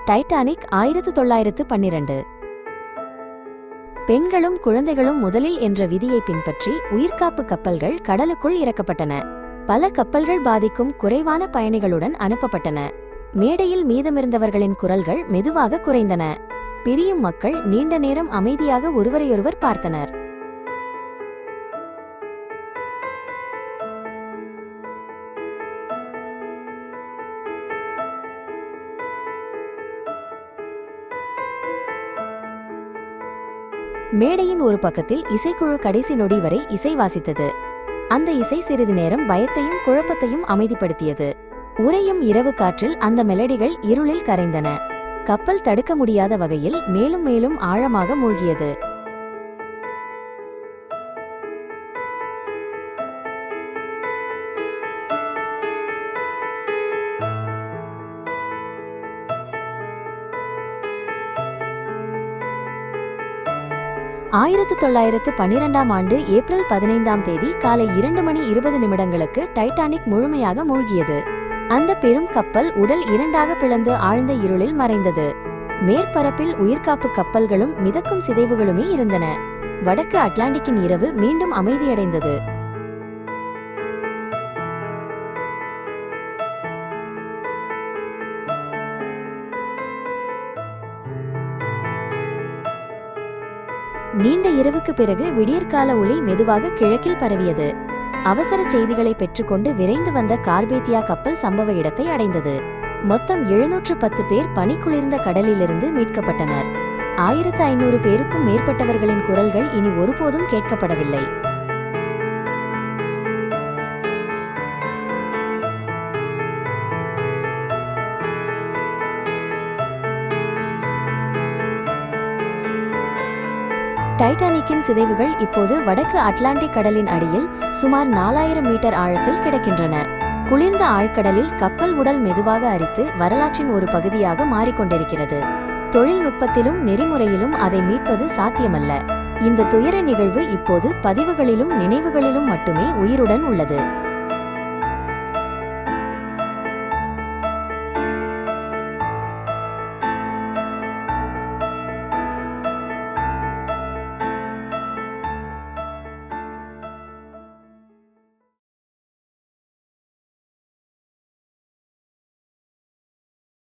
Titanic 1912. பெண்களும் குழந்தைகளும் முதலில் என்ற விதியை பின்பற்றி உயிர்காப்பு கப்பல்கள் கடலுக்குள் இறக்கப்பட்டன. பல கப்பல்கள் பாதிக்கும் குறைவான பயணிகளுடன் அனுப்பப்பட்டன. மேடையில் மீதமிருந்தவர்களின் குரல்கள் மெதுவாக குறைந்தன. பிரியும் மக்கள் நீண்ட நேரம் அமைதியாக ஒருவரையொருவர் பார்த்தனர். மேடையின் ஒரு பக்கத்தில் இசைக்குழு கடைசி நொடி வரை இசை வாசித்தது. அந்த இசை சிறிது நேரம் பயத்தையும் குழப்பத்தையும் அமைதிப்படுத்தியது. உறையும் இரவு காற்றில் அந்த மெலடிகள் இருளில் கரைந்தன. கப்பல் தடுக்க முடியாத வகையில் மேலும் மேலும் ஆழமாக மூழ்கியது. ஆண்டு ஏப்ரல் 15 காலை 2:20 டைட்டானிக் முழுமையாக மூழ்கியது. அந்த பெரும் கப்பல் உடல் இரண்டாக பிளந்து ஆழ்ந்த இருளில் மறைந்தது. மேற்பரப்பில் உயிர்காப்பு கப்பல்களும் மிதக்கும் சிதைவுகளுமே இருந்தன. வடக்கு அட்லாண்டிக்கின் இரவு மீண்டும் அமைதியடைந்தது. நீண்ட இரவுக்கு பிறகு விடியற்கால ஒளி மெதுவாக கிழக்கில் பரவியது. அவசர செய்திகளை பெற்றுக்கொண்டு விரைந்து வந்த கார்பேத்தியா கப்பல் சம்பவ இடத்தை அடைந்தது. மொத்தம் 710 பேர் பனிக்குளிர்ந்த கடலிலிருந்து மீட்கப்பட்டனர். 1500 பேருக்கும் மேற்பட்டவர்களின் குரல்கள் இனி ஒருபோதும் கேட்கப்படவில்லை. டைட்டானிக்கின் சிதைவுகள் இப்போது வடக்கு அட்லாண்டிக் கடலின் அடியில் சுமார் 4000 மீட்டர் ஆழத்தில் கிடக்கின்றன. குளிர்ந்த ஆழ்கடலில் கப்பல் உடல் மெதுவாக அரித்து வரலாற்றின் ஒரு பகுதியாக மாறிக்கொண்டிருக்கிறது. தொழில்நுட்பத்திலும் நெறிமுறையிலும் அதை மீட்பது சாத்தியமல்ல. இந்த துயர நிகழ்வு இப்போது பதிவுகளிலும் நினைவுகளிலும் மட்டுமே உயிருடன் உள்ளது.